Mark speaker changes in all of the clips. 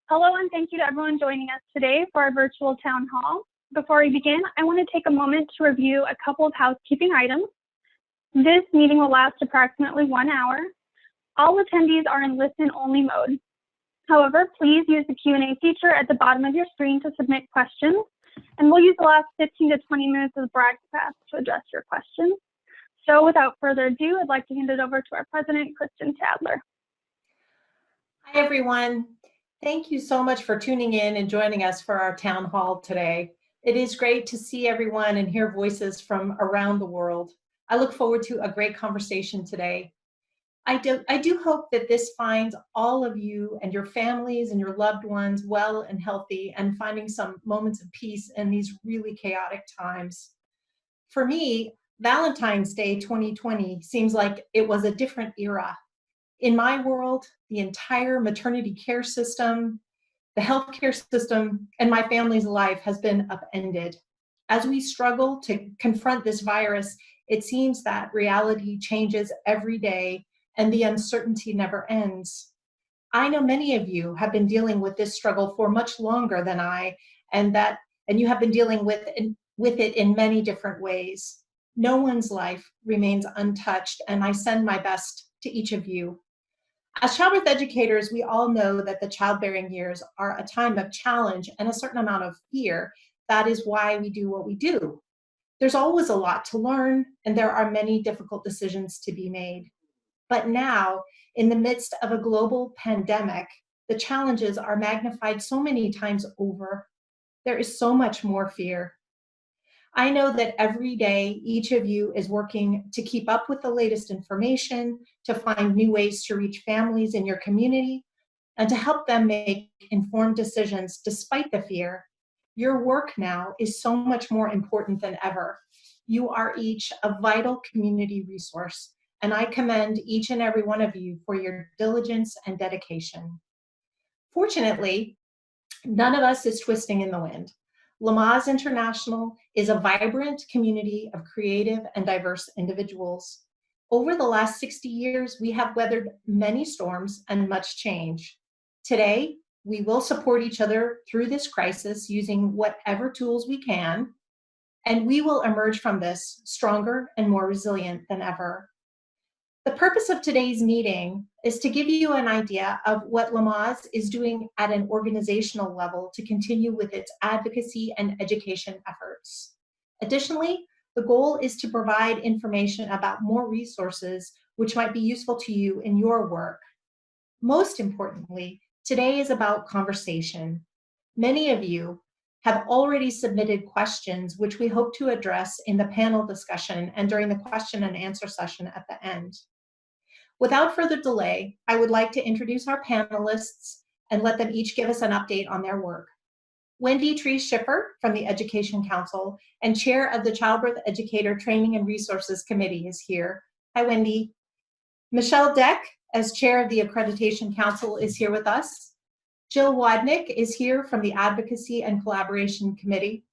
Speaker 1: Hello, and thank you to everyone joining us today for our virtual town hall. Before we begin, I want to take a moment to review a couple of housekeeping items. This meeting will last approximately 1 hour. All attendees are in listen-only mode. However, please use the Q&A feature at the bottom of your screen to submit questions, and we'll use the last 15 to 20 minutes of the broadcast to address your questions. So without further ado, I'd like to hand it over to our president, Kristen Tadler.
Speaker 2: Hi, everyone. Thank you so much for tuning in and joining us for our town hall today. It is great to see everyone and hear voices from around the world. I look forward to a great conversation today. I do hope that this finds all of you and your families and your loved ones well and healthy and finding some moments of peace in these really chaotic times. For me, Valentine's Day 2020 seems like it was a different era. In my world, the entire maternity care system, the healthcare system, and my family's life has been upended. As we struggle to confront this virus, it seems that reality changes every day and the uncertainty never ends. I know many of you have been dealing with this struggle for much longer than I, and you have been dealing with it in many different ways. No one's life remains untouched, and I send my best to each of you. As childbirth educators, we all know that the childbearing years are a time of challenge and a certain amount of fear. That is why we do what we do. There's always a lot to learn, and there are many difficult decisions to be made. But now, in the midst of a global pandemic, the challenges are magnified so many times over. There is so much more fear. I know that every day, each of you is working to keep up with the latest information, to find new ways to reach families in your community, and to help them make informed decisions despite the fear. Your work now is so much more important than ever. You are each a vital community resource, and I commend each and every one of you for your diligence and dedication. Fortunately, none of us is twisting in the wind. Lamaze International is a vibrant community of creative and diverse individuals. Over the last 60 years, we have weathered many storms and much change. Today, we will support each other through this crisis using whatever tools we can, and we will emerge from this stronger and more resilient than ever. The purpose of today's meeting is to give you an idea of what Lamaze is doing at an organizational level to continue with its advocacy and education efforts. Additionally, the goal is to provide information about more resources which might be useful to you in your work. Most importantly, today is about conversation. Many of you have already submitted questions which we hope to address in the panel discussion and during the question and answer session at the end. Without further delay, I would like to introduce our panelists and let them each give us an update on their work. Wendy Tree-Schipper from the Education Council and Chair of the Childbirth Educator Training and Resources Committee is here. Hi, Wendy. Michelle Deck, as Chair of the Accreditation Council, is here with us. Jill Wadnick is here from the Advocacy and Collaboration Committee.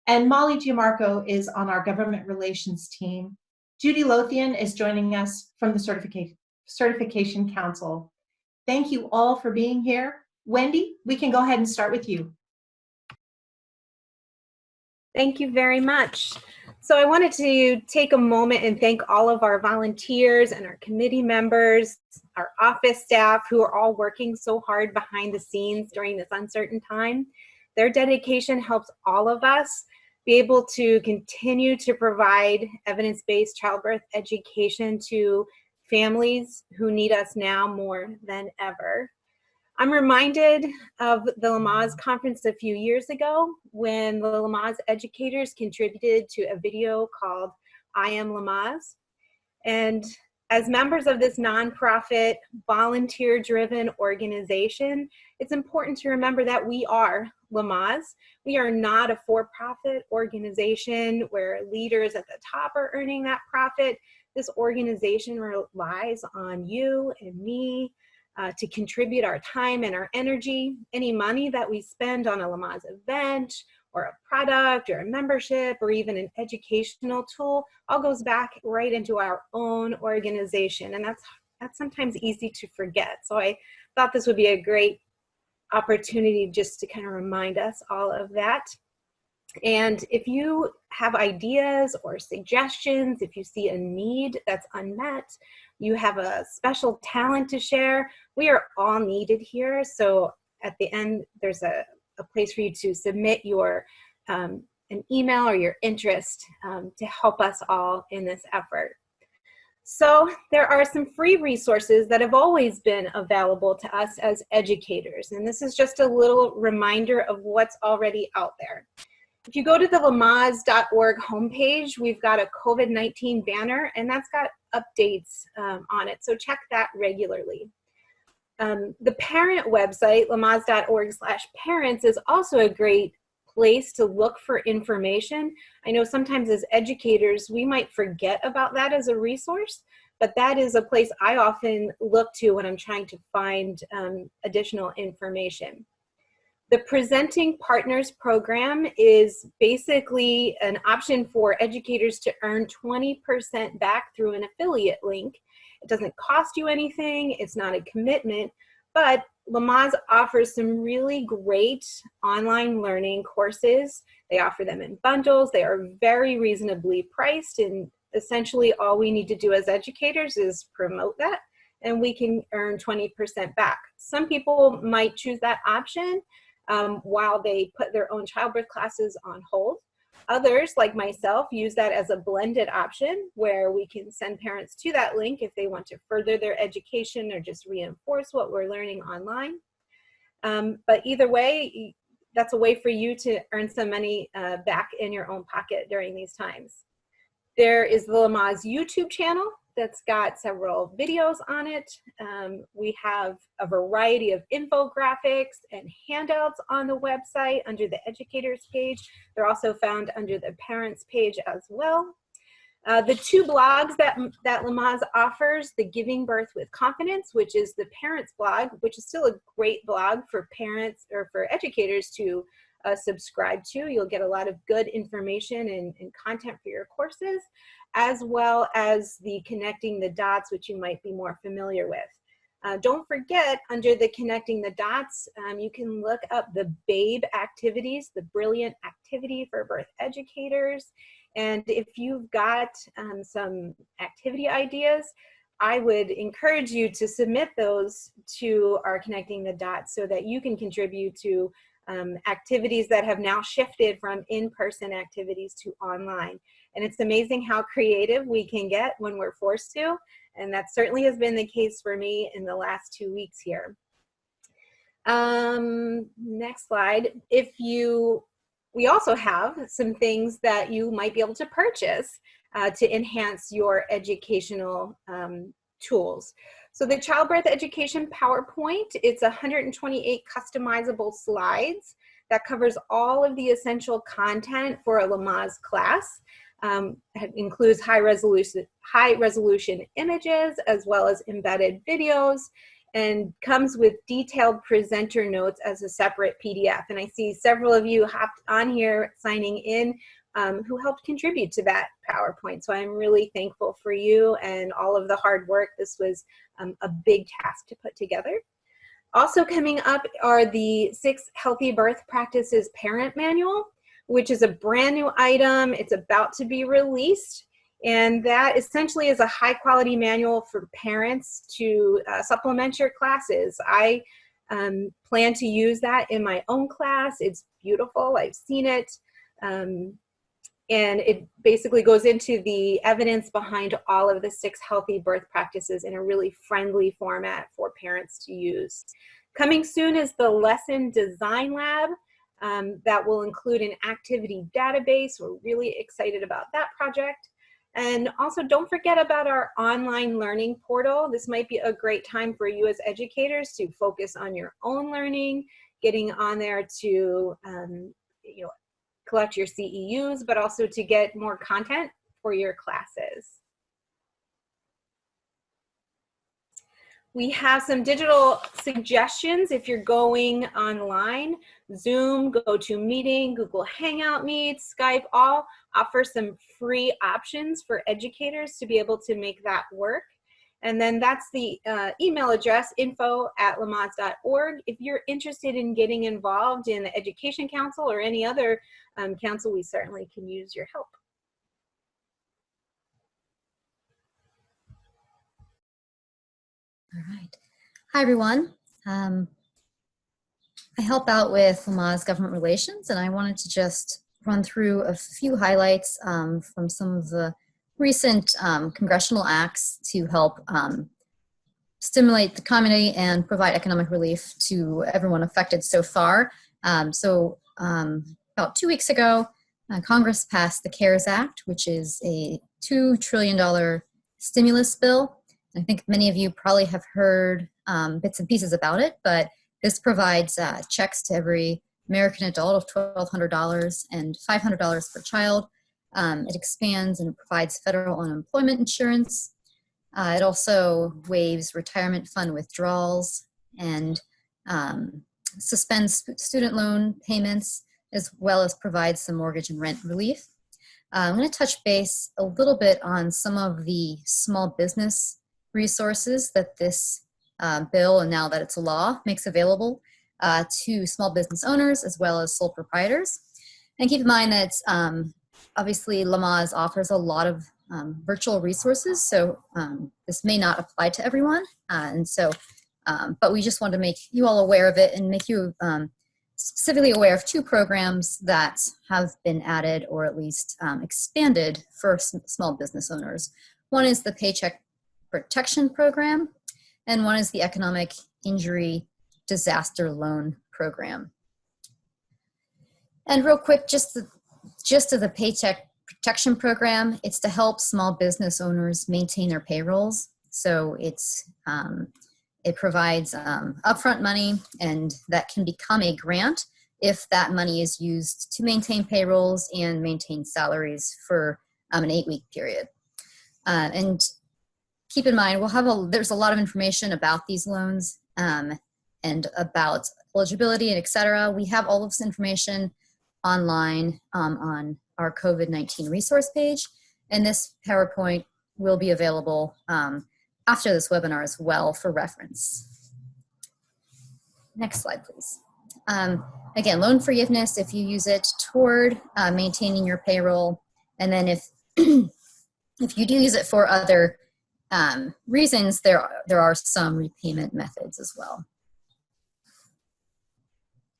Speaker 2: And Molly Giamarco is on our Government Relations team. Judy Lothian is joining us from the Certification Council. Thank you all for being here. Wendy, we can go ahead and start with you.
Speaker 3: Thank you very much. So I wanted to take a moment and thank all of our volunteers and our committee members, our office staff who are all working so hard behind the scenes during this uncertain time. Their dedication helps all of us be able to continue to provide evidence-based childbirth education to families who need us now more than ever. I'm reminded of the Lamaze conference a few years ago when the Lamaze educators contributed to a video called I Am Lamaze. And as members of this nonprofit, volunteer-driven organization, it's important to remember that we are Lamaze. We are not a for-profit organization where leaders at the top are earning that profit. This organization relies on you and me to contribute our time and our energy. Any money that we spend on a Lamaze event or a product or a membership or even an educational tool all goes back right into our own organization. And that's sometimes easy to forget. So I thought this would be a great opportunity just to kind of remind us all of that. And if you have ideas or suggestions, if you see a need that's unmet, you have a special talent to share, we are all needed here. So at the end, there's a place for you to submit your an email or your interest to help us all in this effort. So there are some free resources that have always been available to us as educators. And this is just a little reminder of what's already out there. If you go to the lamaze.org homepage, we've got a COVID-19 banner, and that's got updates on it, so check that regularly. The parent website, lamaze.org/parents, is also a great place to look for information. I know sometimes as educators, we might forget about that as a resource, but that is a place I often look to when I'm trying to find additional information. The Presenting Partners program is basically an option for educators to earn 20% back through an affiliate link. It doesn't cost you anything, it's not a commitment, but Lamaze offers some really great online learning courses. They offer them in bundles, they are very reasonably priced, and essentially all we need to do as educators is promote that, and we can earn 20% back. Some people might choose that option while they put their own childbirth classes on hold. Others, like myself, use that as a blended option where we can send parents to that link if they want to further their education or just reinforce what we're learning online. But either way, that's a way for you to earn some money back in your own pocket during these times. There is the Lamaze YouTube channel that's got several videos on it. We have a variety of infographics and handouts on the website under the educators page. They're also found under the parents page as well. The two blogs that Lamaze offers, the Giving Birth with Confidence, which is the parents blog, which is still a great blog for parents or for educators to subscribe to. You'll get a lot of good information and content for your courses, as well as the Connecting the Dots, which you might be more familiar with. Don't forget, under the Connecting the Dots, you can look up the BABE activities, the Brilliant Activity for Birth Educators. And if you've got some activity ideas, I would encourage you to submit those to our Connecting the Dots so that you can contribute to activities that have now shifted from in-person activities to online. And it's amazing how creative we can get when we're forced to. And that certainly has been the case for me in the last 2 weeks here. Next slide. We also have some things that you might be able to purchase to enhance your educational tools. So the Childbirth Education PowerPoint, it's 128 customizable slides that covers all of the essential content for a Lamaze class. It includes high resolution images as well as embedded videos, and comes with detailed presenter notes as a separate PDF. And I see several of you hopped on here signing in who helped contribute to that PowerPoint. So I'm really thankful for you and all of the hard work. This was a big task to put together. Also coming up are the 6 Healthy Birth Practices Parent Manual, which is a brand new item. It's about to be released. And that essentially is a high quality manual for parents to supplement your classes. I plan to use that in my own class. It's beautiful, I've seen it. And it basically goes into the evidence behind all of the 6 healthy birth practices in a really friendly format for parents to use. Coming soon is the Lesson Design Lab. That will include an activity database. We're really excited about that project. And also don't forget about our online learning portal. This might be a great time for you as educators to focus on your own learning, getting on there to collect your CEUs, but also to get more content for your classes. We have some digital suggestions if you're going online. Zoom, GoToMeeting, Google Hangout Meets, Skype, all offer some free options for educators to be able to make that work. And then that's the email address, info@lamaze.org. If you're interested in getting involved in the Education Council or any other council, we certainly can use your help.
Speaker 4: All right. Hi, everyone. I help out with Lamaze Government Relations, and I wanted to just run through a few highlights from some of the recent congressional acts to help stimulate the economy and provide economic relief to everyone affected so far. About 2 weeks ago, Congress passed the CARES Act, which is a $2 trillion stimulus bill. I think many of you probably have heard bits and pieces about it, but this provides checks to every American adult of $1,200 and $500 per child. It expands and provides federal unemployment insurance. It also waives retirement fund withdrawals and suspends student loan payments, as well as provides some mortgage and rent relief. I'm going to touch base a little bit on some of the small business resources that this bill, and now that it's a law, makes available to small business owners as well as sole proprietors. And keep in mind that obviously Lamaze offers a lot of virtual resources, so this may not apply to everyone. But we just want to make you all aware of it and make you specifically aware of 2 programs that have been added or at least expanded for small business owners. One is the Paycheck Protection Program, and one is the Economic Injury Disaster Loan Program. And real quick, just the gist of the Paycheck Protection Program, it's to help small business owners maintain their payrolls. So it provides upfront money, and that can become a grant if that money is used to maintain payrolls and maintain salaries for an 8-week period. And keep in mind, there's a lot of information about these loans and about eligibility and et cetera. We have all of this information online on our COVID-19 resource page, and this PowerPoint will be available after this webinar as well for reference. Next slide, please. Again, loan forgiveness if you use it toward maintaining your payroll, and then if if you do use it for other reasons, there are some repayment methods as well.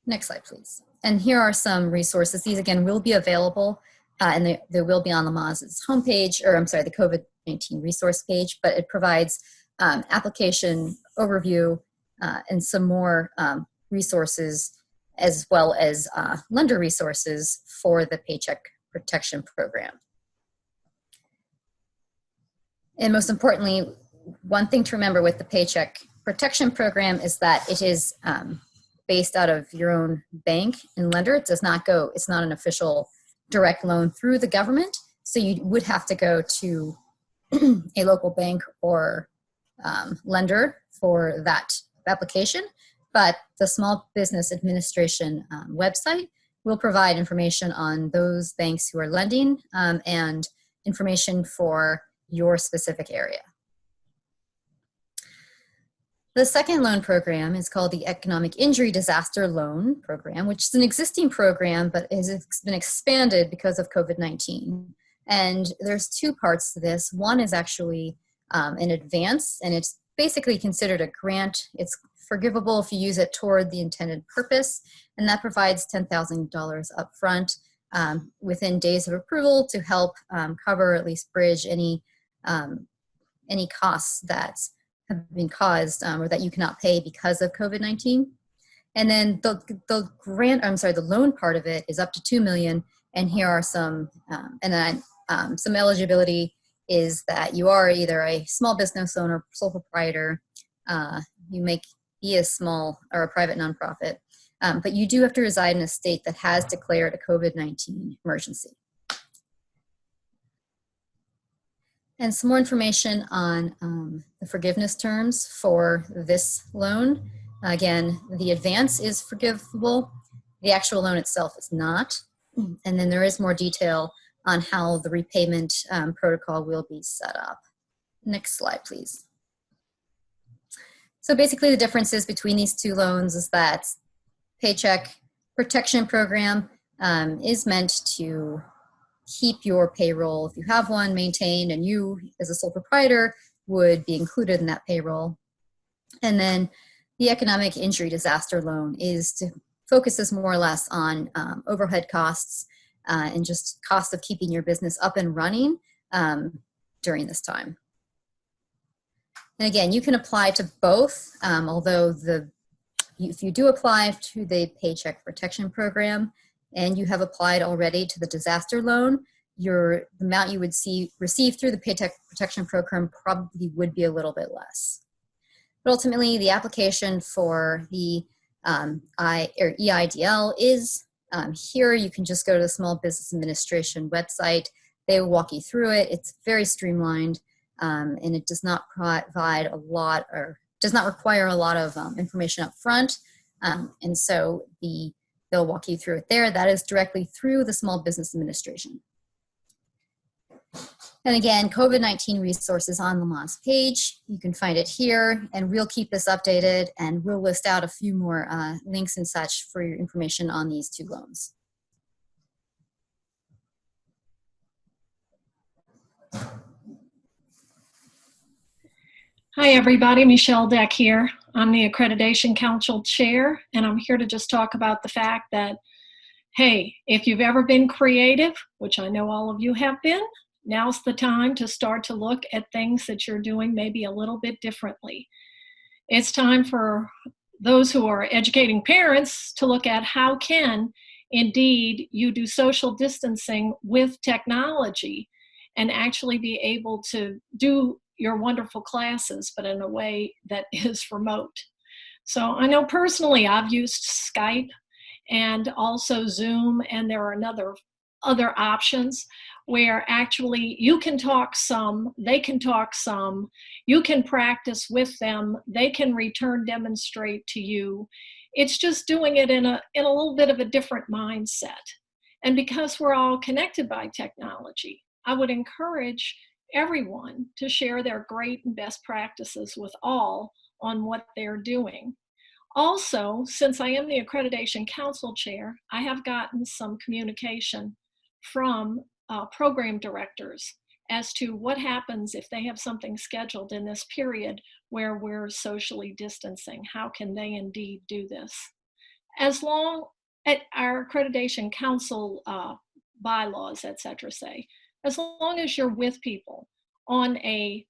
Speaker 4: Next slide, please. And here are some resources. These, again, will be available, and they will be on Lamaze's homepage, or I'm sorry, the COVID-19 resource page, but it provides application overview and some more resources, as well as lender resources for the Paycheck Protection Program. And most importantly, one thing to remember with the Paycheck Protection Program is that it is based out of your own bank and lender. It does not go, it's not an official direct loan through the government. So you would have to go to a local bank or lender for that application. But the Small Business Administration website will provide information on those banks who are lending and information for your specific area. The second loan program is called the Economic Injury Disaster Loan Program, which is an existing program, but has been expanded because of COVID-19. And there's 2 parts to this. One is actually an advance, and it's basically considered a grant. It's forgivable if you use it toward the intended purpose, and that provides $10,000 upfront within days of approval to help cover, at least bridge any costs that have been caused or that you cannot pay because of COVID-19. And then the loan part of it is up to $2 million. And here are some, some eligibility is that you are either a small business owner, sole proprietor, you may be a small or a private nonprofit, but you do have to reside in a state that has declared a COVID-19 emergency. And some more information on the forgiveness terms for this loan. Again, the advance is forgivable. The actual loan itself is not. And then there is more detail on how the repayment protocol will be set up. Next slide, please. So basically the differences between these two loans is that Paycheck Protection Program is meant to keep your payroll, if you have one, maintained, and you as a sole proprietor would be included in that payroll. And then the Economic Injury Disaster Loan focuses more or less on overhead costs and just cost of keeping your business up and running during this time. And again, you can apply to both, although if you do apply to the Paycheck Protection Program and you have applied already to the disaster loan, the amount you would receive through the Paycheck Protection Program probably would be a little bit less. But ultimately, the application for the EIDL is here. You can just go to the Small Business Administration website. They will walk you through it. It's very streamlined, and it does not provide a lot or does not require a lot of information up front. And so they'll walk you through it there. That is directly through the Small Business Administration. And again, COVID-19 resources on the Lamaze page. You can find it here, and we'll keep this updated, and we'll list out a few more links and such for your information on these two loans.
Speaker 5: Hi, everybody. Michelle Deck here. I'm the Accreditation Council Chair, and I'm here to just talk about the fact that, hey, if you've ever been creative, which I know all of you have been, now's the time to start to look at things that you're doing maybe a little bit differently. It's time for those who are educating parents to look at how can, indeed, you do social distancing with technology and actually be able to do your wonderful classes, but in a way that is remote. So I know personally I've used Skype and also Zoom, and there are other options where actually you can talk some, they can talk some, you can practice with them, they can demonstrate to you. It's just doing it in a little bit of a different mindset. And because we're all connected by technology, I would encourage everyone to share their great and best practices with all on what they're doing. Also, since I am the Accreditation Council Chair, I have gotten some communication from program directors as to what happens if they have something scheduled in this period where we're socially distancing. How can they indeed do this? As long as our Accreditation Council bylaws, etc., say, as long as you're with people on a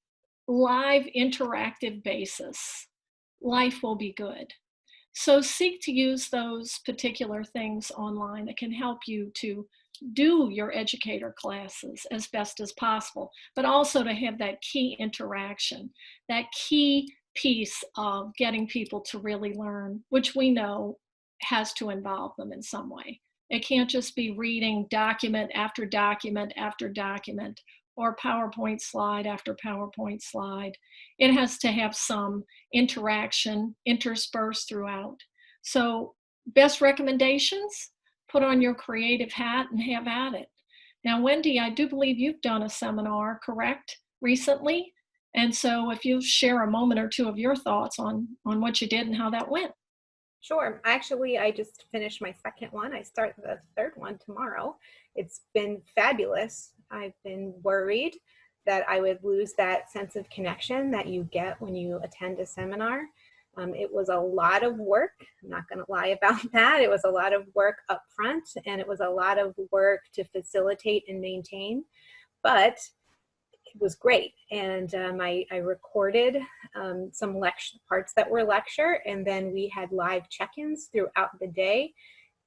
Speaker 5: live interactive basis, life will be good. So seek to use those particular things online that can help you to do your educator classes as best as possible, but also to have that key interaction, that key piece of getting people to really learn, which we know has to involve them in some way. It can't just be reading document after document after document or PowerPoint slide after PowerPoint slide. It has to have some interaction interspersed throughout. So best recommendations, put on your creative hat and have at it. Now, Wendy, I do believe you've done a seminar, correct, recently? And so if you share a moment or two of your thoughts on what you did and how that went.
Speaker 3: Sure. Actually, I just finished my second one. I start the third one tomorrow. It's been fabulous. I've been worried that I would lose that sense of connection that you get when you attend a seminar. It was a lot of work. I'm not going to lie about that. It was a lot of work up front, and it was a lot of work to facilitate and maintain, but it was great. And I recorded some lecture parts that were lecture, and then we had live check-ins throughout the day.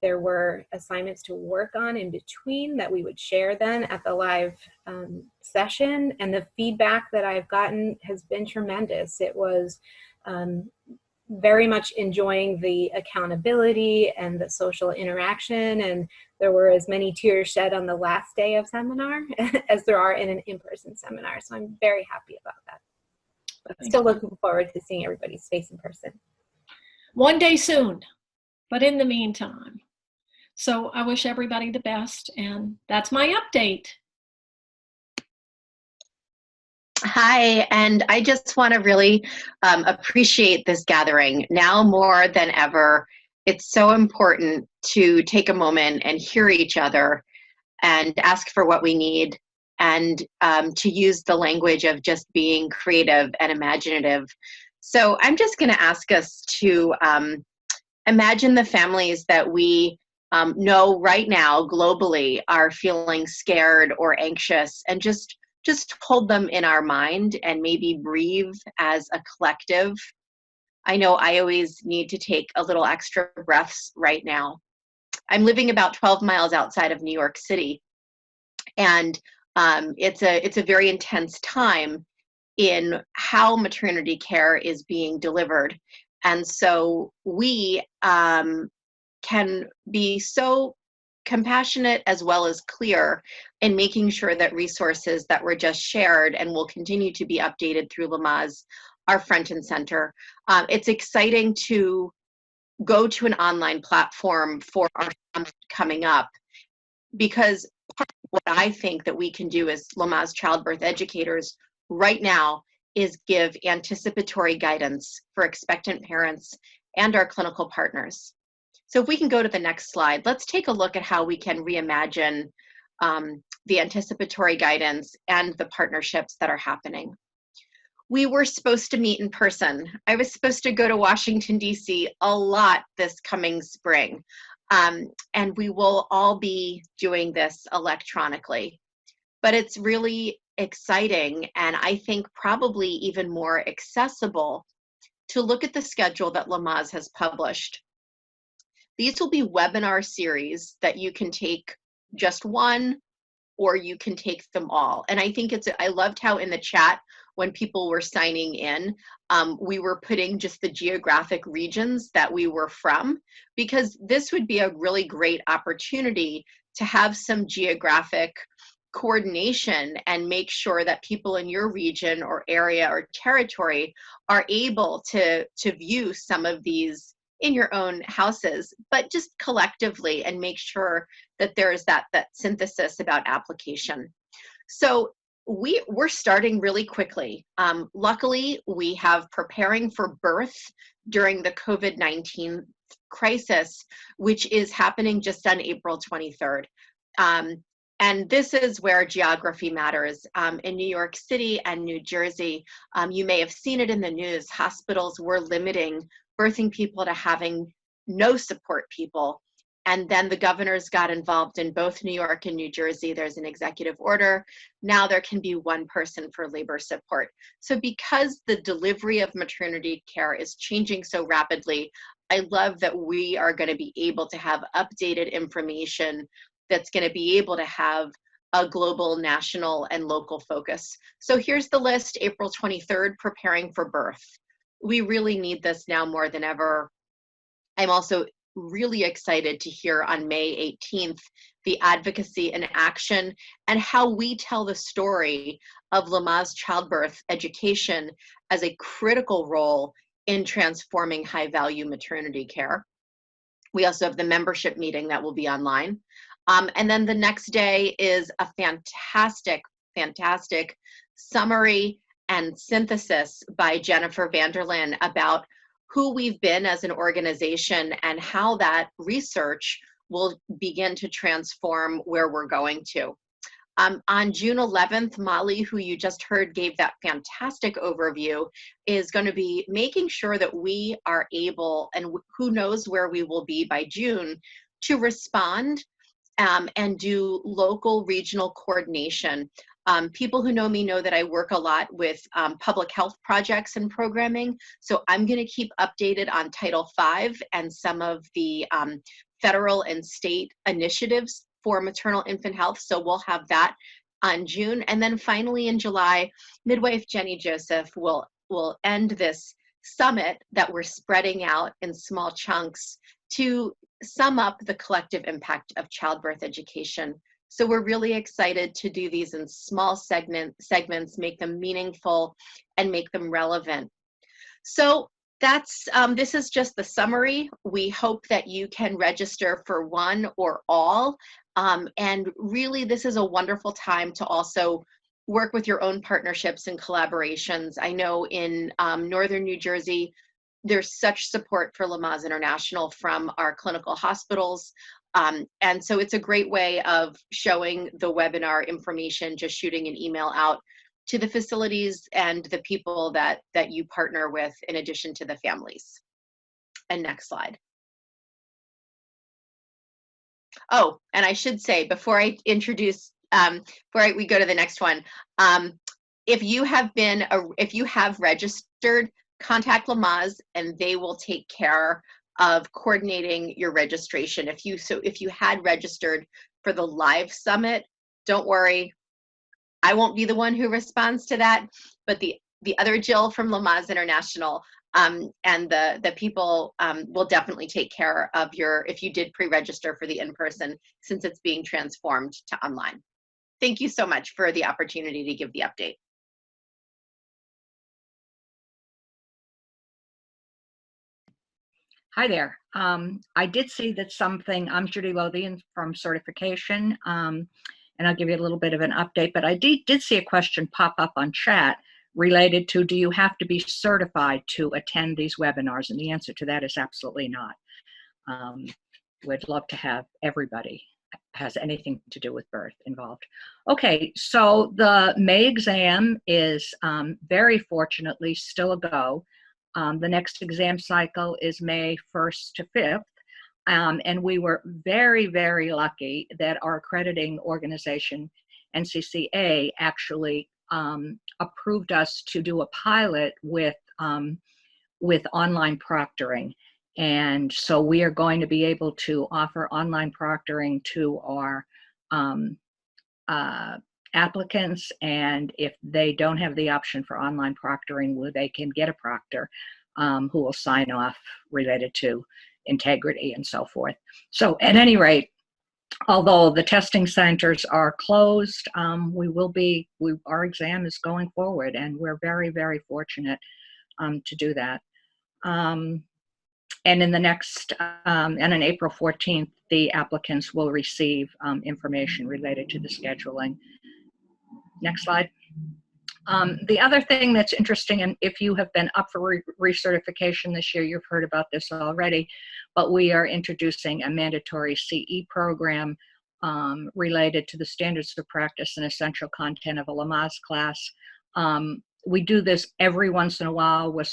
Speaker 3: There were assignments to work on in between that we would share then at the live session, and the feedback that I've gotten has been tremendous. It was very much enjoying the accountability and the social interaction, and there were as many tears shed on the last day of seminar as there are in an in-person seminar. So I'm very happy about that. But still looking forward to seeing everybody's face in person.
Speaker 5: One day soon, but in the meantime. So I wish everybody the best, and that's my update.
Speaker 6: Hi, and I just want to really appreciate this gathering. Now more than ever, it's so important to take a moment and hear each other and ask for what we need, and to use the language of just being creative and imaginative. So I'm just going to ask us to imagine the families that we know right now globally are feeling scared or anxious, and just hold them in our mind and maybe breathe as a collective. I know I always need to take a little extra breaths right now. I'm living about 12 miles outside of New York City, and it's a very intense time in how maternity care is being delivered. And so we can be so compassionate as well as clear in making sure that resources that were just shared and will continue to be updated through Lamaze are front and center. It's exciting to go to an online platform for our summit coming up, because part of what I think that we can do as Lamaze childbirth educators right now is give anticipatory guidance for expectant parents and our clinical partners. So if we can go to the next slide, let's take a look at how we can reimagine the anticipatory guidance and the partnerships that are happening. We were supposed to meet in person. I was supposed to go to Washington, D.C. a lot this coming spring. And we will all be doing this electronically. But it's really exciting, and I think probably even more accessible, to look at the schedule that Lamaze has published. These will be webinar series that you can take just one, or you can take them all. And I think I loved how in the chat, when people were signing in, we were putting just the geographic regions that we were from, because this would be a really great opportunity to have some geographic coordination and make sure that people in your region or area or territory are able to view some of these in your own houses, but just collectively, and make sure that there's that synthesis about application. So we're starting really quickly. Luckily, we have preparing for birth during the COVID-19 crisis, which is happening just on April 23rd. And this is where geography matters. In New York City and New Jersey, you may have seen it in the news, hospitals were limiting birthing people to having no support people. And then the governors got involved in both New York and New Jersey. There's an executive order. Now there can be one person for labor support. So because the delivery of maternity care is changing so rapidly, I love that we are going to be able to have updated information that's going to be able to have a global, national, and local focus. So here's the list: April 23rd, preparing for birth. We really need this now more than ever. I'm also really excited to hear on May 18th, the advocacy and action, and how we tell the story of Lamaze childbirth education as a critical role in transforming high-value maternity care. We also have the membership meeting that will be online. And then the next day is a fantastic, fantastic summary and synthesis by Jennifer Vanderlyn about who we've been as an organization and how that research will begin to transform where we're going to. On June 11th, Molly, who you just heard gave that fantastic overview, is going to be making sure that we are able, and who knows where we will be by June, to respond and do local regional coordination. People who know me know that I work a lot with public health projects and programming, so I'm going to keep updated on Title V and some of the federal and state initiatives for maternal infant health, so we'll have that on June. And then finally in July, midwife Jenny Joseph will end this summit that we're spreading out in small chunks to sum up the collective impact of childbirth education. So we're really excited to do these in small segments, make them meaningful, and make them relevant. So that's this is just the summary. We hope that you can register for one or all. And really, this is a wonderful time to also work with your own partnerships and collaborations. I know in Northern New Jersey, there's such support for Lamaze International from our clinical hospitals. And so it's a great way of showing the webinar information, just shooting an email out to the facilities and the people that you partner with, in addition to the families. And next slide. Oh, and I should say, before I introduce, we go to the next one, if you have registered, contact Lamaze and they will take care of coordinating your registration. If you had registered for the live summit, don't worry, I won't be the one who responds to that, but the other Jill from Lamaze International and the people will definitely take care of if you did pre-register for the in-person, since it's being transformed to online. Thank you so much for the opportunity to give the update.
Speaker 7: Hi there. I did see that I'm Judy Lothian from Certification, and I'll give you a little bit of an update, but I did see a question pop up on chat related to, do you have to be certified to attend these webinars? And the answer to that is absolutely not. We'd love to have everybody has anything to do with birth involved. Okay, so the May exam is very fortunately still a go. The next exam cycle is May 1st to 5th. And we were very, very lucky that our accrediting organization, NCCA, actually approved us to do a pilot with online proctoring. And so we are going to be able to offer online proctoring to our applicants, and if they don't have the option for online proctoring, they can get a proctor who will sign off related to integrity and so forth. So at any rate, although the testing centers are closed, our exam is going forward, and we're very, very fortunate to do that. And in the next, and on April 14th, the applicants will receive information related to the scheduling. Next slide. The other thing that's interesting, and if you have been up for recertification this year, you've heard about this already, but we are introducing a mandatory CE program related to the standards of practice and essential content of a Lamaze class. We do this every once in a while with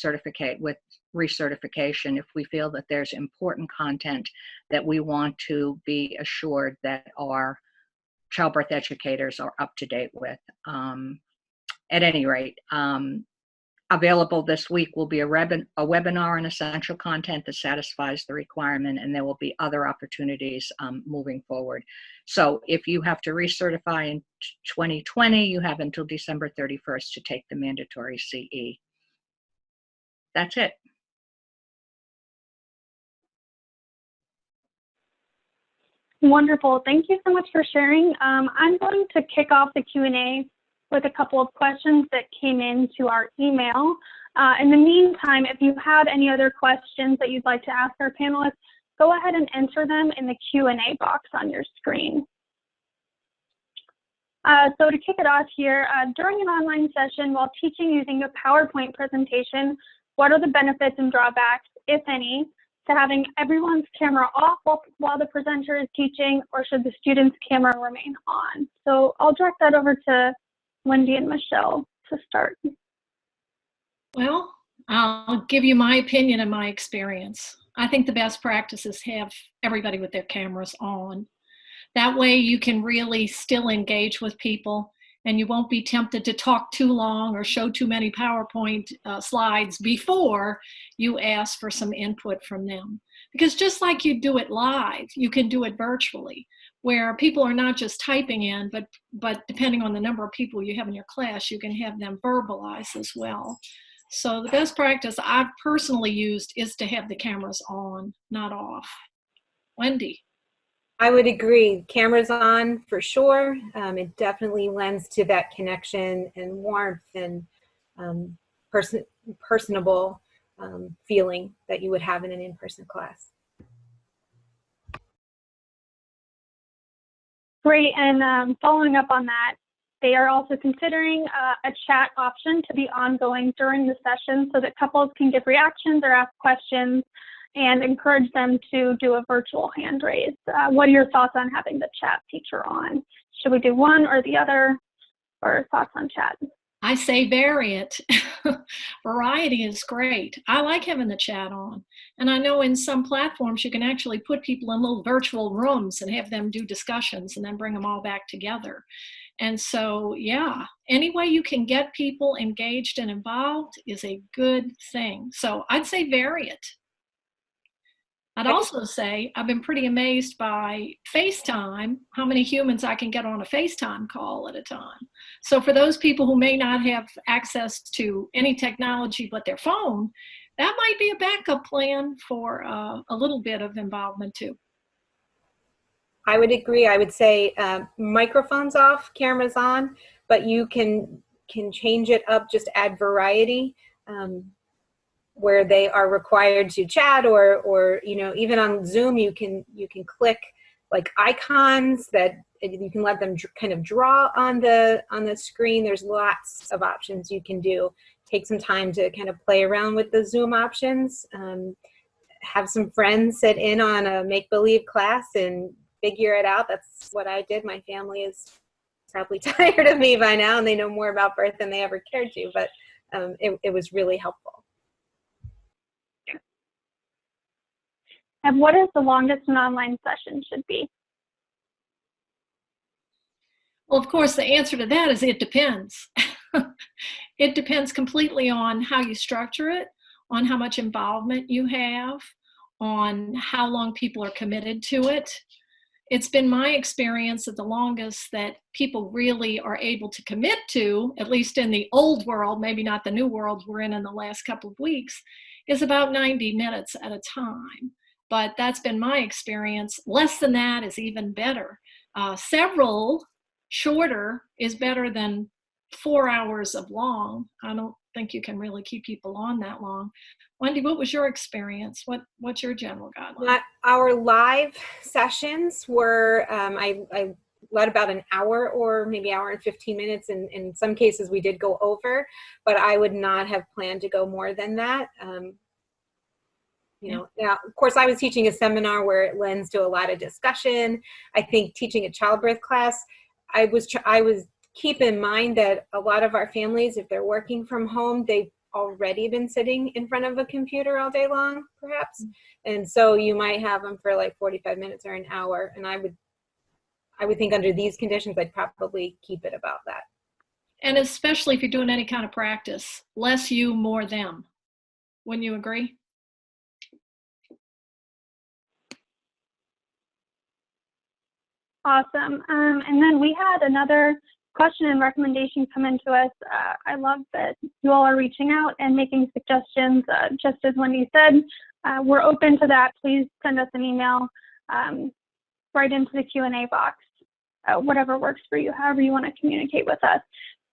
Speaker 7: recertification if we feel that there's important content that we want to be assured that our childbirth educators are up to date with. At any rate, available this week will be a webinar on essential content that satisfies the requirement, and there will be other opportunities moving forward. So if you have to recertify in 2020, you have until December 31st to take the mandatory CE. That's it.
Speaker 1: Wonderful. Thank you so much for sharing. I'm going to kick off the Q&A with a couple of questions that came into our email. In the meantime, if you have any other questions that you'd like to ask our panelists, go ahead and enter them in the Q&A box on your screen. So to kick it off here, during an online session while teaching using a PowerPoint presentation, what are the benefits and drawbacks, if any, to having everyone's camera off while the presenter is teaching, or should the student's camera remain on? So I'll direct that over to Wendy and Michelle to start.
Speaker 5: Well, I'll give you my opinion and my experience. I think the best practice is have everybody with their cameras on. That way you can really still engage with people, and you won't be tempted to talk too long or show too many PowerPoint slides before you ask for some input from them. Because just like you do it live, you can do it virtually, where people are not just typing in, but depending on the number of people you have in your class, you can have them verbalize as well. So the best practice I've personally used is to have the cameras on, not off. Wendy.
Speaker 3: I would agree. Cameras on for sure. It definitely lends to that connection and warmth and personable feeling that you would have in an in-person class.
Speaker 1: Great, and following up on that, They are also considering a chat option to be ongoing during the session so that couples can give reactions or ask questions and encourage them to do a virtual hand raise. What are your thoughts on having the chat feature on? Should we do one or the other, or thoughts on chat?
Speaker 5: I say vary it. Variety is great. I like having the chat on. And I know in some platforms you can actually put people in little virtual rooms and have them do discussions and then bring them all back together. And so, yeah, any way you can get people engaged and involved is a good thing. So I'd say vary it. I'd also say I've been pretty amazed by FaceTime, how many humans I can get on a FaceTime call at a time. So for those people who may not have access to any technology but their phone, that might be a backup plan for a little bit of involvement too.
Speaker 3: I would agree. I would say microphones off, cameras on, but you can change it up, just add variety. Where they are required to chat, or you know, even on Zoom you can click like icons that you can let them kind of draw on the screen. There's lots of options you can do. Take some time to kind of play around with the Zoom options. Have some friends sit in on a make-believe class and figure it out. That's what I did. My family is probably tired of me by now, and they know more about birth than they ever cared to, but it was really helpful.
Speaker 1: And what is the longest an online session should be?
Speaker 5: Well, of course, the answer to that is it depends. It depends completely on how you structure it, on how much involvement you have, on how long people are committed to it. It's been my experience that the longest that people really are able to commit to, at least in the old world, maybe not the new world we're in the last couple of weeks, is about 90 minutes at a time. But that's been my experience. Less than that is even better. Several shorter is better than 4 hours of long. I don't think you can really keep people on that long. Wendy, what was your experience? What's your general guideline?
Speaker 3: Our live sessions were, I led about an hour or maybe hour and 15 minutes. And in some cases we did go over, but I would not have planned to go more than that. You know, now, of course, I was teaching a seminar where it lends to a lot of discussion. I think teaching a childbirth class, I was keep in mind that a lot of our families, if they're working from home, they've already been sitting in front of a computer all day long, perhaps. And so you might have them for like 45 minutes or an hour. And I would think under these conditions, I'd probably keep it about that.
Speaker 5: And especially if you're doing any kind of practice, less you, more them. Wouldn't you agree?
Speaker 1: Awesome. And then we had another question and recommendation come into us. I love that you all are reaching out and making suggestions. Just as Wendy said, we're open to that. Please send us an email right into the Q&A box, whatever works for you, however you want to communicate with us.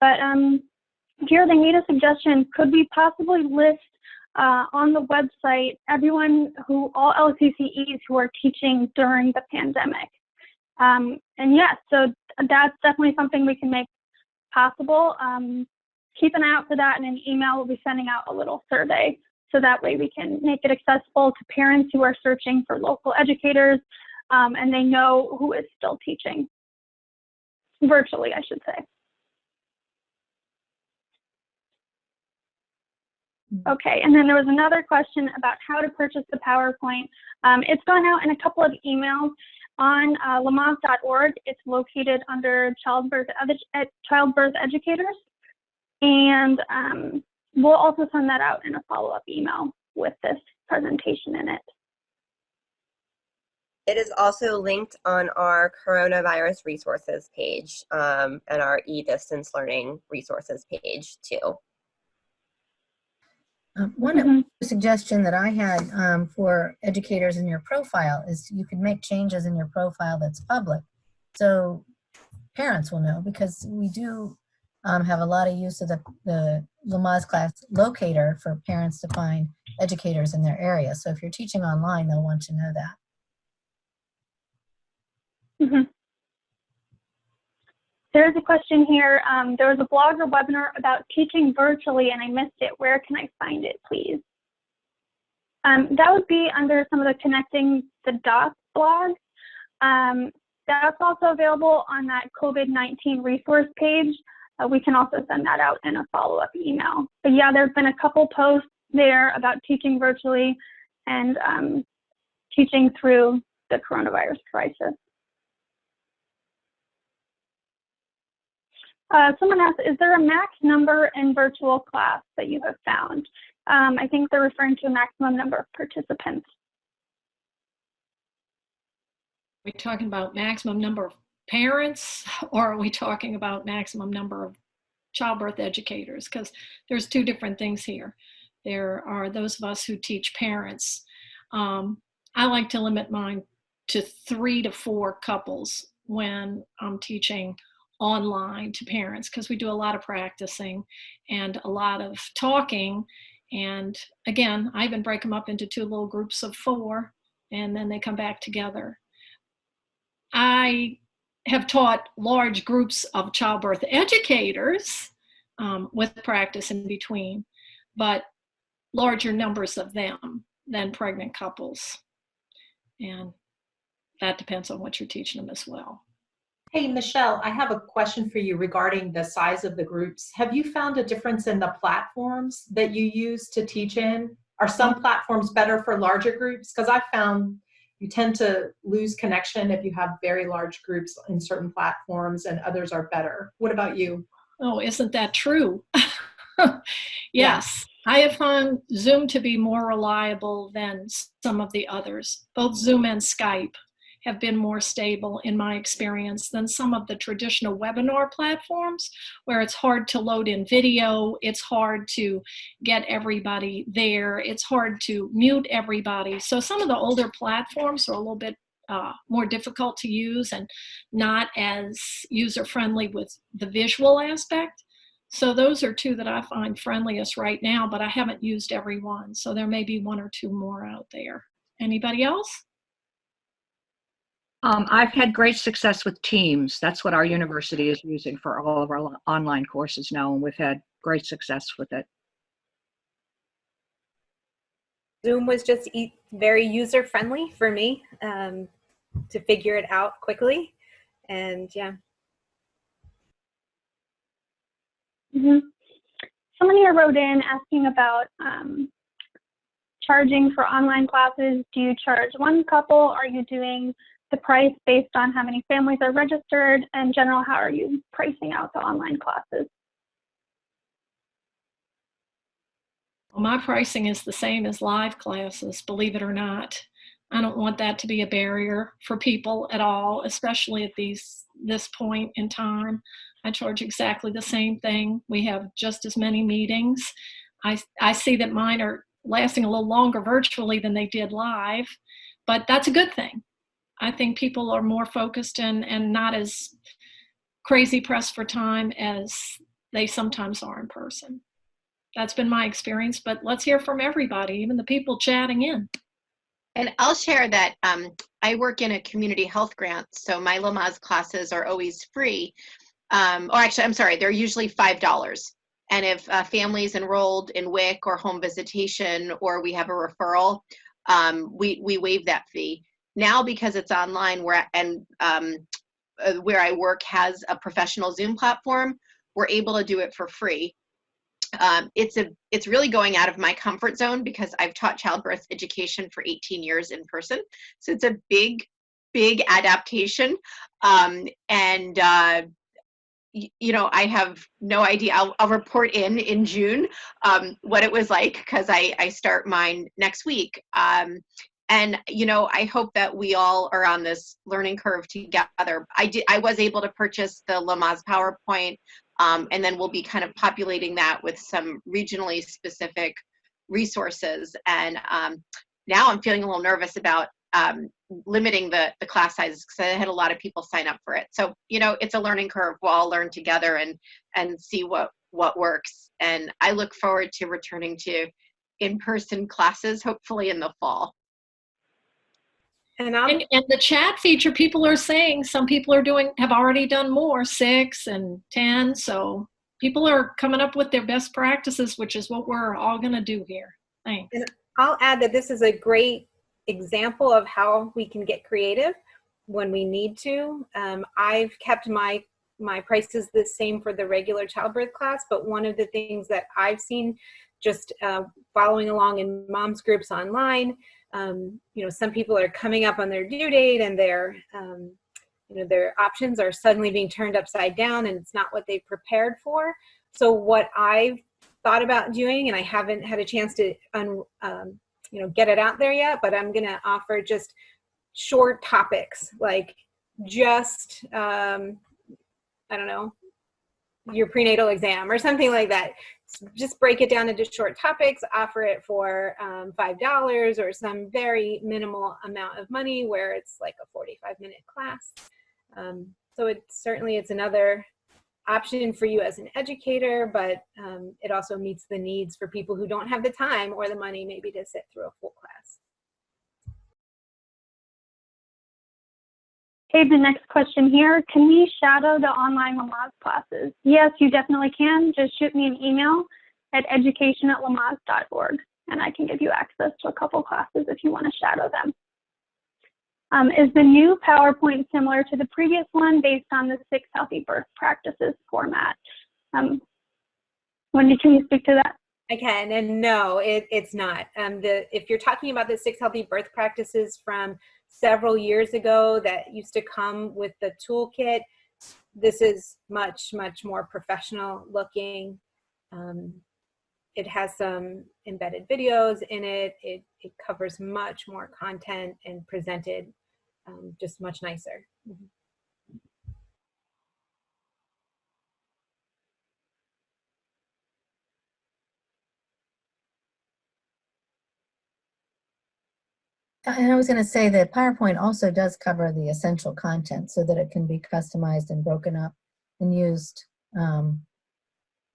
Speaker 1: But here they made a suggestion. Could we possibly list on the website all LCCEs who are teaching during the pandemic? And yes, so that's definitely something we can make possible. Keep an eye out for that in an email. We'll be sending out a little survey so that way we can make it accessible to parents who are searching for local educators, and they know who is still teaching virtually, I should say. Okay, and then there was another question about how to purchase the PowerPoint. It's gone out in a couple of emails on lamaze.org. It's located under childbirth educators, and we'll also send that out in a follow-up email with this presentation in it.
Speaker 8: It is also linked on our coronavirus resources page and our e-distance learning resources page too.
Speaker 9: One suggestion that I had for educators in your profile is you could make changes in your profile that's public, so parents will know, because we do have a lot of use of the Lamaze class locator for parents to find educators in their area. So if you're teaching online, they'll want to know that.
Speaker 1: There's a question here. There was a blog or webinar about teaching virtually and I missed it. Where can I find it, please? That would be under some of the Connecting the Dots blog. That's also available on that COVID-19 resource page. We can also send that out in a follow-up email. But yeah, there's been a couple posts there about teaching virtually and teaching through the coronavirus crisis. Someone asked, is there a max number in virtual class that you have found? I think they're referring to a maximum number of participants.
Speaker 5: Are we talking about maximum number of parents, or are we talking about maximum number of childbirth educators? Because there's two different things here. There are those of us who teach parents. I like to limit mine to 3 to 4 couples when I'm teaching online to parents, because we do a lot of practicing and a lot of talking. And again, I even break them up into 2 little groups of 4, and then they come back together. I have taught large groups of childbirth educators with practice in between, but larger numbers of them than pregnant couples. And that depends on what you're teaching them as well.
Speaker 2: Hey, Michelle, I have a question for you regarding the size of the groups. Have you found a difference in the platforms that you use to teach in? Are some platforms better for larger groups? Because I found you tend to lose connection if you have very large groups in certain platforms and others are better. What about you?
Speaker 5: Oh, isn't that true? Yes, I have found Zoom to be more reliable than some of the others. Both Zoom and Skype have been more stable in my experience than some of the traditional webinar platforms, where it's hard to load in video, it's hard to get everybody there, it's hard to mute everybody. So some of the older platforms are a little bit more difficult to use and not as user-friendly with the visual aspect. So those are 2 that I find friendliest right now, but I haven't used every one. So there may be 1 or 2 more out there. Anybody else?
Speaker 7: I've had great success with Teams. That's what our university is using for all of our online courses now, and we've had great success with it.
Speaker 3: Zoom was just very user-friendly for me to figure it out quickly. And yeah.
Speaker 1: Someone here wrote in asking about charging for online classes. Do you charge one couple? Are you doing the price based on how many families are registered? In general, how are you pricing out the online classes?
Speaker 5: Well, my pricing is the same as live classes, believe it or not. I don't want that to be a barrier for people at all, especially at this point in time. I charge exactly the same thing. We have just as many meetings. I see that mine are lasting a little longer virtually than they did live, but that's a good thing. I think people are more focused and not as crazy pressed for time as they sometimes are in person. That's been my experience, but let's hear from everybody, even the people chatting in.
Speaker 6: And I'll share that I work in a community health grant, so my Lamaze classes are always free. Or actually, I'm sorry, they're usually $5. And if a family is enrolled in WIC or home visitation, or we have a referral, we waive that fee. Now, because it's online, where I work has a professional Zoom platform, we're able to do it for free. It's really going out of my comfort zone because I've taught childbirth education for 18 years in person. So it's a big adaptation. You know, I have no idea. I'll report in June what it was like, because I start mine next week. And, you know, I hope that we all are on this learning curve together. I was able to purchase the Lamaze PowerPoint, and then we'll be kind of populating that with some regionally specific resources. And now I'm feeling a little nervous about limiting the class sizes, because I had a lot of people sign up for it. So, you know, it's a learning curve. We'll all learn together and see what works. And I look forward to returning to in-person classes, hopefully in the fall.
Speaker 3: And
Speaker 5: And the chat feature, people are saying some people have already done more, 6 and 10. So people are coming up with their best practices, which is what we're all going to do here. Thanks.
Speaker 3: And I'll add that this is a great example of how we can get creative when we need to. I've kept my prices the same for the regular childbirth class, but one of the things that I've seen just following along in moms groups online, some people are coming up on their due date and their options are suddenly being turned upside down and it's not what they prepared for. So what I've thought about doing, and I haven't had a chance to get it out there yet, but I'm going to offer just short topics, like just, I don't know, your prenatal exam or something like that. Just break it down into short topics, offer it for $5 or some very minimal amount of money where it's like a 45-minute class. So it's another option for you as an educator, but it also meets the needs for people who don't have the time or the money maybe to sit through a full class.
Speaker 1: Okay, the next question here, can we shadow the online Lamaze classes? Yes, you definitely can. Just shoot me an email at education@lamaze.org and I can give you access to a couple classes if you want to shadow them. Is the new PowerPoint similar to the previous one based on the 6 healthy birth practices format? Wendy, can you speak to that?
Speaker 3: I can, and no, it's not. If you're talking about the 6 healthy birth practices from several years ago that used to come with the toolkit, this is much, much more professional looking. It has some embedded videos in it. It covers much more content and presented just much nicer. Mm-hmm.
Speaker 9: And I was going to say that PowerPoint also does cover the essential content so that it can be customized and broken up and used to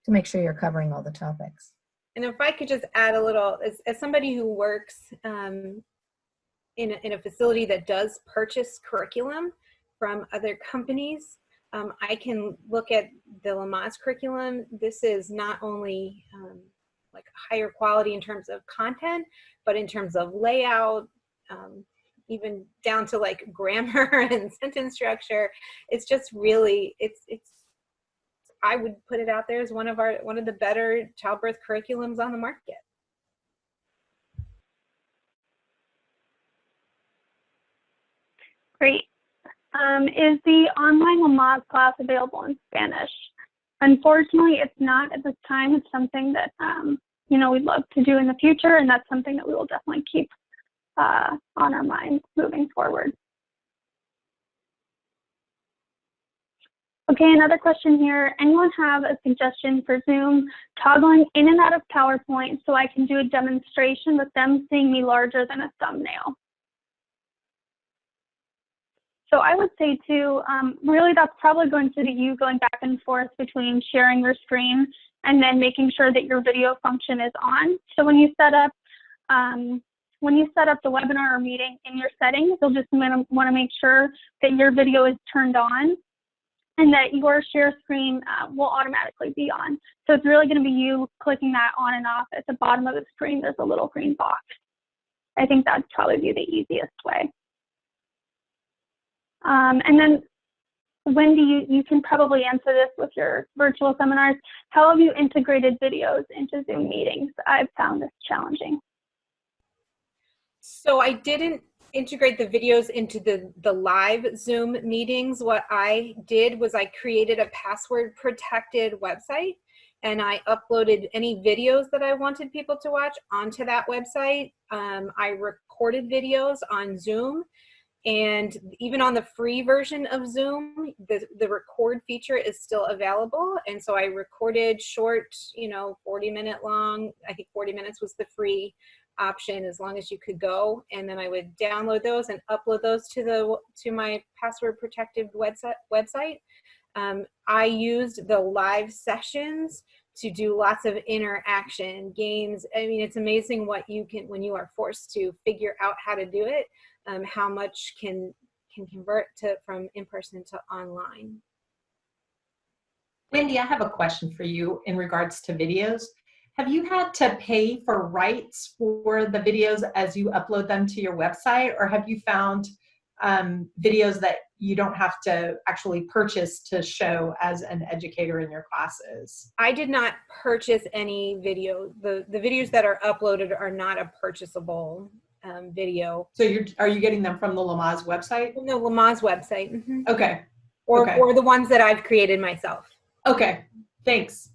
Speaker 9: make sure you're covering all the topics.
Speaker 3: And if I could just add a little, as somebody who works in a facility that does purchase curriculum from other companies, I can look at the Lamaze curriculum. This is not only like higher quality in terms of content, but in terms of layout, even down to like grammar and sentence structure. It's just really, I would put it out there as one of the better childbirth curriculums on the market.
Speaker 1: Great. Is the online Lamaze class available in Spanish? Unfortunately, it's not at this time. It's something that we'd love to do in the future, and that's something that we will definitely keep on our minds moving forward. Okay, another question here. Anyone have a suggestion for Zoom toggling in and out of PowerPoint so I can do a demonstration with them seeing me larger than a thumbnail? So I would say too, really that's probably going to be you going back and forth between sharing your screen and then making sure that your video function is on. So when you set up the webinar or meeting in your settings, you'll just want to make sure that your video is turned on and that your share screen will automatically be on. So it's really going to be you clicking that on and off. At the bottom of the screen, there's a little green box. I think that'd probably be the easiest way. And then, Wendy, you can probably answer this with your virtual seminars. How have you integrated videos into Zoom meetings? I've found this challenging.
Speaker 3: So I didn't integrate the videos into the live Zoom meetings. What I did was I created a password protected website and I uploaded any videos that I wanted people to watch onto that website. I recorded videos on Zoom, and even on the free version of Zoom, the record feature is still available. And so I recorded short, 40-minute long, I think 40 minutes was the free option as long as you could go, and then I would download those and upload those to my password protected website. I used the live sessions to do lots of interaction games. I mean, it's amazing what you can when you are forced to figure out how to do it. how much can convert from in-person to online.
Speaker 2: Wendy, I have a question for you in regards to videos. Have you had to pay for rights for the videos as you upload them to your website, or have you found videos that you don't have to actually purchase to show as an educator in your classes?
Speaker 3: I did not purchase any video. The videos that are uploaded are not a purchasable video.
Speaker 2: So are you getting them from the Lamaze website?
Speaker 3: From the Lamaze website. Mm-hmm.
Speaker 2: Okay.
Speaker 3: Or,
Speaker 2: okay.
Speaker 3: or the ones that I've created myself.
Speaker 2: Okay, thanks.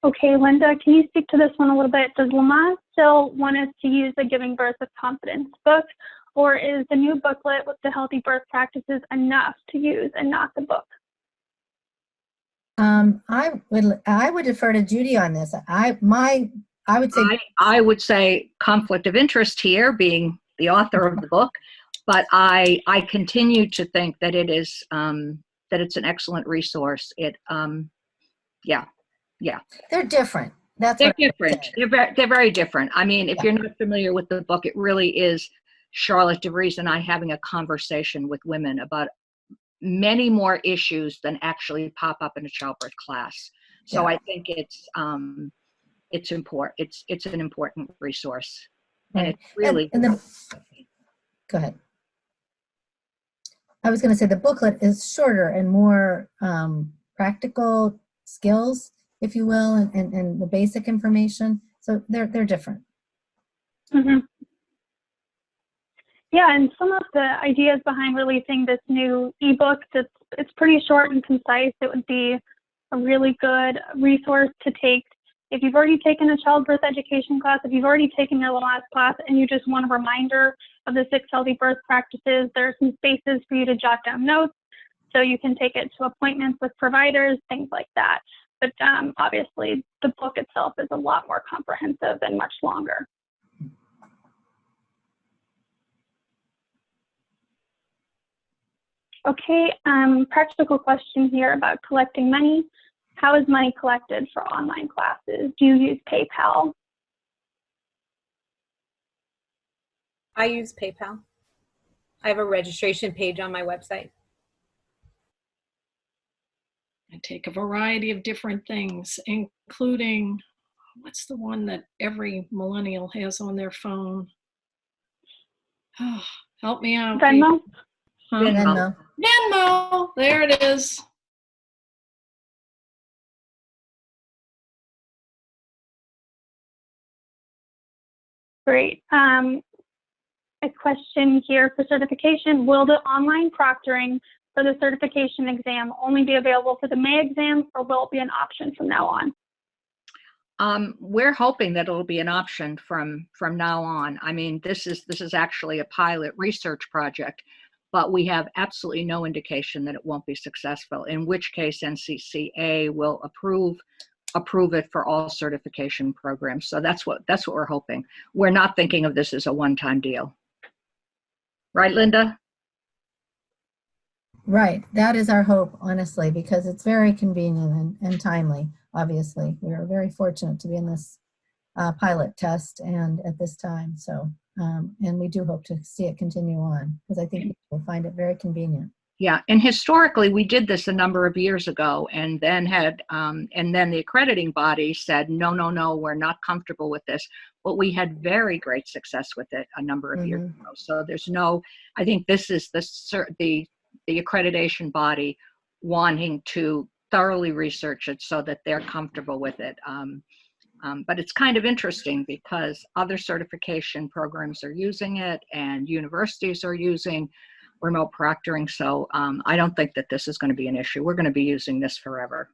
Speaker 1: Okay, Linda, can you speak to this one a little bit? Does Lamaze still want us to use the Giving Birth with Confidence book, or is the new booklet with the healthy birth practices enough to use and not the book?
Speaker 9: I would defer to Judy on this. I would say
Speaker 7: conflict of interest here, being the author of the book, but I continue to think that it is that it's an excellent resource.
Speaker 9: They're different.
Speaker 7: They're different. They're very different. I mean, if you're not familiar with the book, it really is Charlotte DeVries and I having a conversation with women about many more issues than actually pop up in a childbirth class. So I think it's important. It's an important resource, and it's really.
Speaker 9: Go ahead. I was going to say the booklet is shorter and more practical skills, if you will, and the basic information. So they're different.
Speaker 1: Mm-hmm. Yeah, and some of the ideas behind releasing this new ebook, it's pretty short and concise. It would be a really good resource to take if you've already taken a childbirth education class, if you've already taken your last class and you just want a reminder of the 6 healthy birth practices. There are some spaces for you to jot down notes, so you can take it to appointments with providers, things like that. But obviously, the book itself is a lot more comprehensive and much longer. Okay, practical question here about collecting money. How is money collected for online classes? Do you use PayPal?
Speaker 3: I use PayPal. I have a registration page on my website.
Speaker 5: I take a variety of different things, including, what's the one that every millennial has on their phone? Oh, help me out.
Speaker 1: Venmo?
Speaker 9: Venmo.
Speaker 5: Venmo, there it is.
Speaker 1: Great. A question here for certification. Will the online proctoring for the certification exam only be available for the May exam, or will it be an option from now on?
Speaker 7: We're hoping that it'll be an option from now on. I mean, this is actually a pilot research project, but we have absolutely no indication that it won't be successful, in which case NCCA will approve it for all certification programs. So that's what we're hoping. We're not thinking of this as a one-time deal. Right, Linda?
Speaker 9: Right. That is our hope, honestly, because it's very convenient and timely, obviously. We are very fortunate to be in this pilot test and at this time. So, and we do hope to see it continue on, because I think people will find it very convenient.
Speaker 7: Yeah, and historically we did this a number of years ago, and then the accrediting body said, no, we're not comfortable with this. But we had very great success with it a number of years ago. So there's no, I think this is the accreditation body wanting to thoroughly research it so that they're comfortable with it. But it's kind of interesting because other certification programs are using it and universities are using remote proctoring. So I don't think that this is going to be an issue. We're going to be using this forever.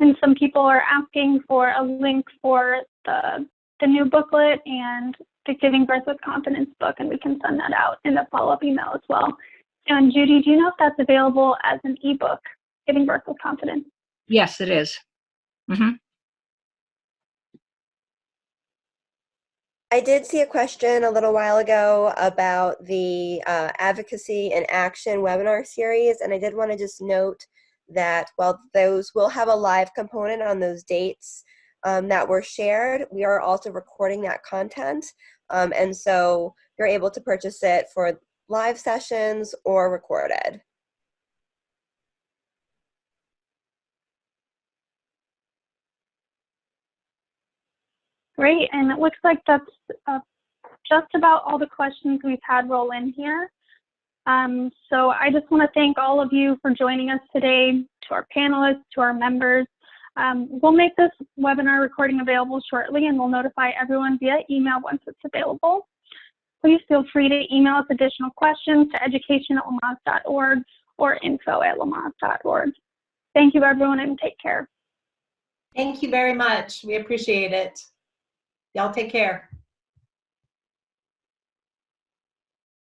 Speaker 1: And some people are asking for a link for the new booklet and the Giving Birth with Confidence book, and we can send that out in the follow-up email as well. And Judy, do you know if that's available as an ebook, Giving Birth with Confidence?
Speaker 7: Yes, it is. Mm-hmm.
Speaker 8: I did see a question a little while ago about the Advocacy and Action webinar series, and I did want to just note that while those will have a live component on those dates that were shared, we are also recording that content. And so you're able to purchase it for live sessions or recorded.
Speaker 1: Great, and it looks like that's just about all the questions we've had roll in here. So I just want to thank all of you for joining us today, to our panelists, to our members. We'll make this webinar recording available shortly, and we'll notify everyone via email once it's available. Please feel free to email us additional questions to education@lamaze.org or info@lamaze.org. Thank you, everyone, and take care.
Speaker 2: Thank you very much. We appreciate it. Y'all take care.